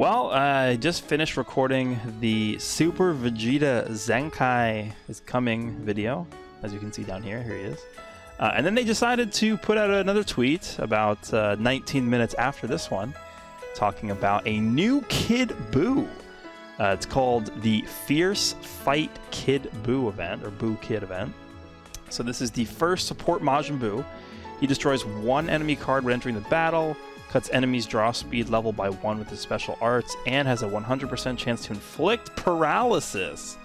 Well, I just finished recording the Super Vegeta Zenkai is Coming video, as you can see down here. Here he is. And then they decided to put out another tweet about 19 minutes after this one, talking about a new Kid BUU. It's called the Fierce Fight Kid BUU event, or BUU Kid event. So this is the first support Majin Buu. He destroys one enemy card when entering the battle, cuts enemies' draw speed level by 1 with his special arts, and has a 100% chance to inflict paralysis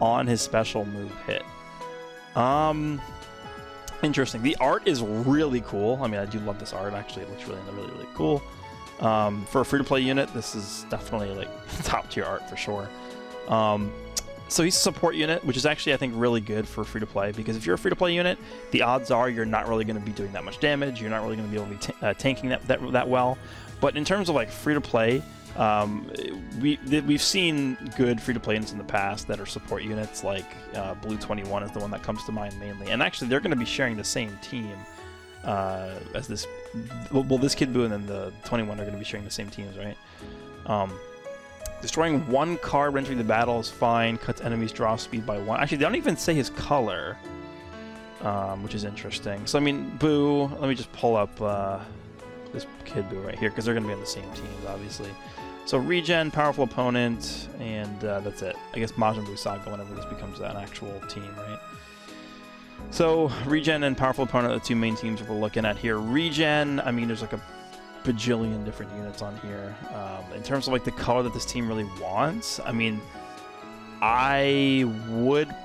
on his special move hit. Interesting. The art is really cool. I mean, I do love this art, actually. It looks really cool. For a free-to-play unit, this is definitely like top-tier art for sure. So he's a support unit, which is actually, I think, really good for free-to-play, because if you're a free-to-play unit, the odds are you're not really going to be doing that much damage, you're not really going to be able to be tanking that well. But in terms of like free-to-play, we've seen good free-to-play units in the past that are support units, like Blue 21 is the one that comes to mind mainly. And actually, they're going to be sharing the same team as this. Well, this Kid BUU and then the 21 are going to be sharing the same teams, right? Destroying one card when entering the battle is fine. Cuts enemies' draw speed by 1. Actually, they don't even say his color, which is interesting. So, I mean, BUU, let me just pull up this Kid BUU right here, because they're going to be on the same teams, obviously. So, Regen, powerful opponent, and that's it. I guess Majin Buu Saga whenever this becomes an actual team, right? So, Regen and powerful opponent are the two main teams we're looking at here. Regen, I mean, there's like a bajillion different units on here. In terms of like the color that this team really wants, I mean, I would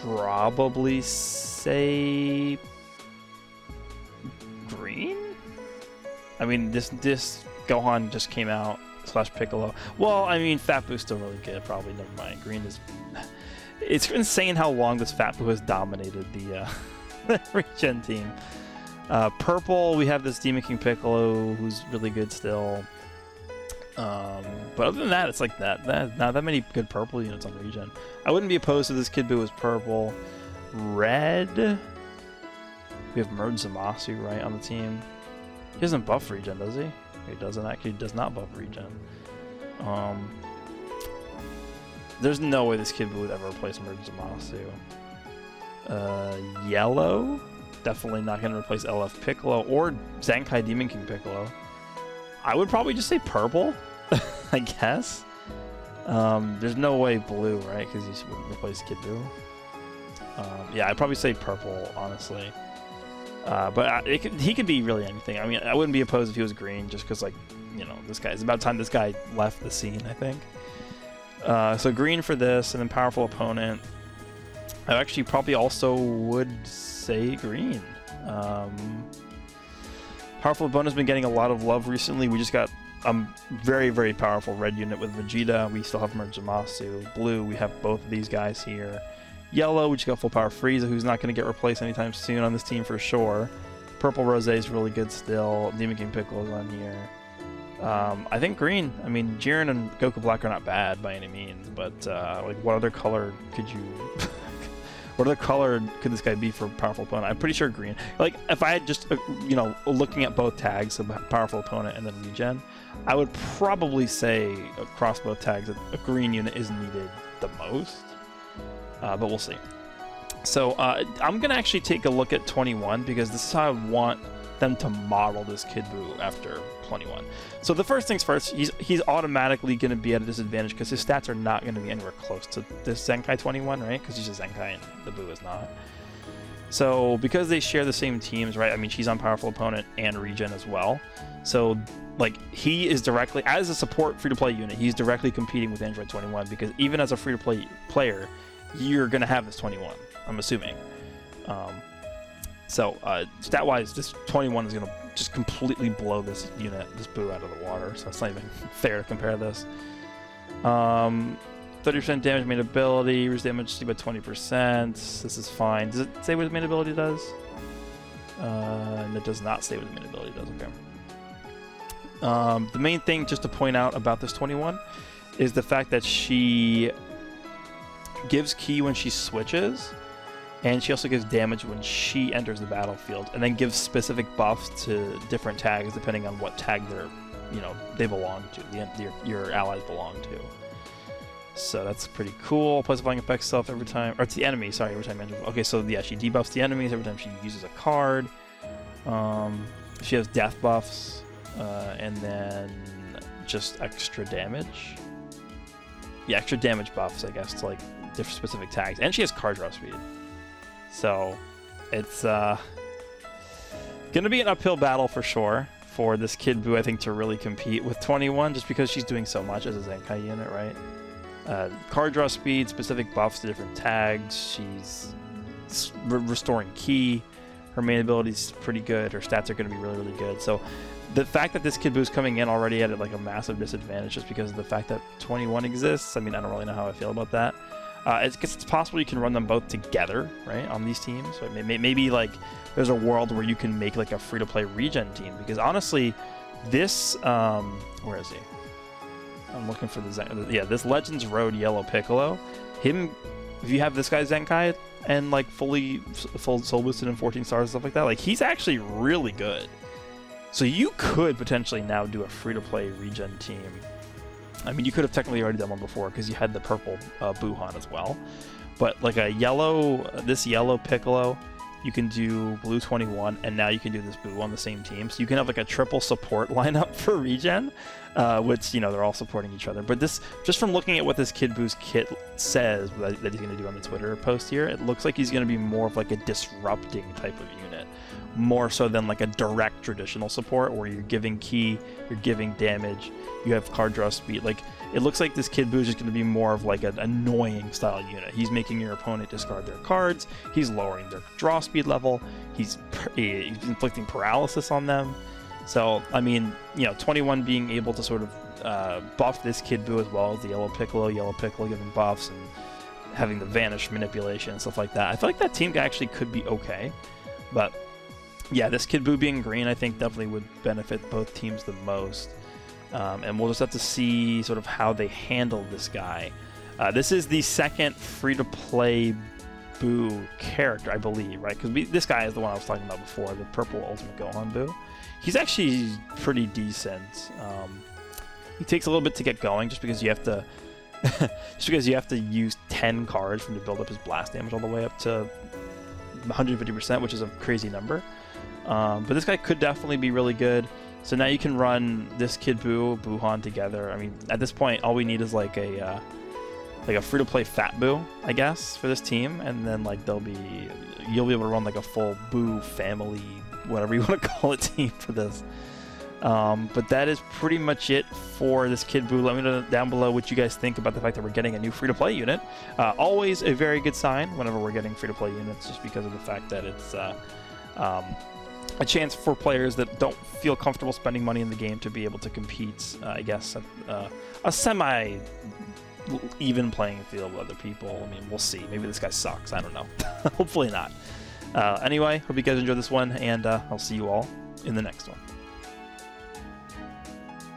probably say green. I mean, this Gohan just came out / Piccolo. Well, I mean, Fat Boo's still really good. Probably never mind. Green is. It's insane how long this Fat Buu has dominated the Regen team. Purple, we have this Demon King Piccolo, who's really good still. But other than that, it's like not that many good purple units on Regen. I wouldn't be opposed to this Kid BUU as purple. Red, we have Merge Zamasu right on the team. He doesn't buff Regen, does he? He doesn't actually. Does not buff Regen. There's no way this Kid BUU would ever replace Merge Zamasu. Yellow. Definitely not going to replace LF Piccolo or Zenkai Demon King Piccolo. I would probably just say purple, I guess. There's no way blue, right? Because you wouldn't replace Kid BUU. Yeah, I'd probably say purple, honestly. But he could be really anything. I mean, I wouldn't be opposed if he was green, just because, like, you know, this guy. It's about time this guy left the scene, I think. So green for this, and then powerful opponent. I actually probably also would say green. Powerful opponent has been getting a lot of love recently. We just got a very powerful red unit with Vegeta. We still have Merge Zamasu. Blue, we have both of these guys here. Yellow, we just got full power Frieza, who's not going to get replaced anytime soon on this team for sure. Purple Rose is really good still. Demon King Piccolo's on here. I think green. I mean, Jiren and Goku Black are not bad by any means, but like, what other color could you? What other color could this guy be for powerful opponent? I'm pretty sure green. Like, if I had just, you know, looking at both tags, so powerful opponent and then Regen, I would probably say across both tags that a green unit is needed the most. But we'll see. So I'm gonna actually take a look at 21, because this is how I want them to model this Kid BUU after 21. So the first things first, he's automatically going to be at a disadvantage because his stats are not going to be anywhere close to this Zenkai 21, right? Because he's a Zenkai and the BUU is not. So because they share the same teams, right? I mean, she's on powerful opponent and Regen as well. So like, he is directly, as a support free-to-play unit, he's directly competing with Android 21, because even as a free-to-play player, you're going to have this 21, I'm assuming. So, stat-wise, this 21 is going to just completely blow this unit, this BUU, out of the water, so it's not even fair to compare this. 30% damage main ability, reduce damage by 20%. This is fine. Does it say what his main ability does? And it does not say what his main ability does, okay. The main thing, just to point out about this 21, is the fact that she gives ki when she switches, and she also gives damage when she enters the battlefield, and then gives specific buffs to different tags depending on what tag they're you know, they belong to, your allies belong to. So that's pretty cool. Plus applying effect self every time, or it's the enemy, sorry, every time. Okay, so yeah, she debuffs the enemies every time she uses a card. She has death buffs, and then just extra damage. Yeah, extra damage buffs, I guess, to like different specific tags. And she has card draw speed. So it's gonna be an uphill battle for sure for this Kid Buu, I think, to really compete with 21, just because she's doing so much as a Zenkai unit, right? Card draw speed, specific buffs to different tags. She's restoring ki. Her main ability is pretty good. Her stats are going to be really, really good. So the fact that this Kid Buu is coming in already at like a massive disadvantage just because of the fact that 21 exists, I mean, I don't really know how I feel about that. It's possible you can run them both together, right, on these teams. So maybe like there's a world where you can make like a free-to-play regen team, because honestly, this where is he? I'm looking for this Legends Road Yellow Piccolo. Him, if you have this guy Zenkai and like full soul boosted and 14 stars and stuff like that, like he's actually really good. So you could potentially now do a free-to-play regen team. I mean, you could have technically already done one before because you had the purple Buhan as well. But like this yellow Piccolo, you can do blue 21, and now you can do this BUU on the same team. So you can have like a triple support lineup for regen, which, you know, they're all supporting each other. But this, just from looking at what this Kid Buu's kit says that he's going to do on the Twitter post here, it looks like he's going to be more of like a disrupting type of unit, more so than like a direct traditional support where you're giving ki, you're giving damage, you have card draw speed. Like, it looks like this Kid Buu is just going to be more of like an annoying style unit. He's making your opponent discard their cards, he's lowering their draw speed level, he's inflicting paralysis on them. So, I mean, you know, 21 being able to sort of buff this Kid Buu as well as the yellow Piccolo giving buffs and having the vanish manipulation and stuff like that. I feel like that team actually could be okay. But yeah, this Kid Buu being green, I think definitely would benefit both teams the most. And we'll just have to see sort of how they handle this guy. This is the second free-to-play BUU character, I believe, right? Because this guy is the one I was talking about before, the purple Ultimate Gohan BUU. He's actually pretty decent. He takes a little bit to get going, just because you have to, use 10 cards for him to build up his blast damage all the way up to 150%, which is a crazy number. But this guy could definitely be really good. So now you can run this Kid Buu, Buhan together. I mean, at this point, all we need is like a free-to-play Fat Buu, I guess, for this team, and then like you'll be able to run like a full BUU family, whatever you want to call it, team for this. But that is pretty much it for this Kid Buu. Let me know down below what you guys think about the fact that we're getting a new free-to-play unit. Always a very good sign whenever we're getting free-to-play units, just because of the fact that it's a chance for players that don't feel comfortable spending money in the game to be able to compete, I guess, a semi-even playing field with other people. I mean, we'll see. Maybe this guy sucks. I don't know. Hopefully not. Anyway, hope you guys enjoyed this one, and I'll see you all in the next one.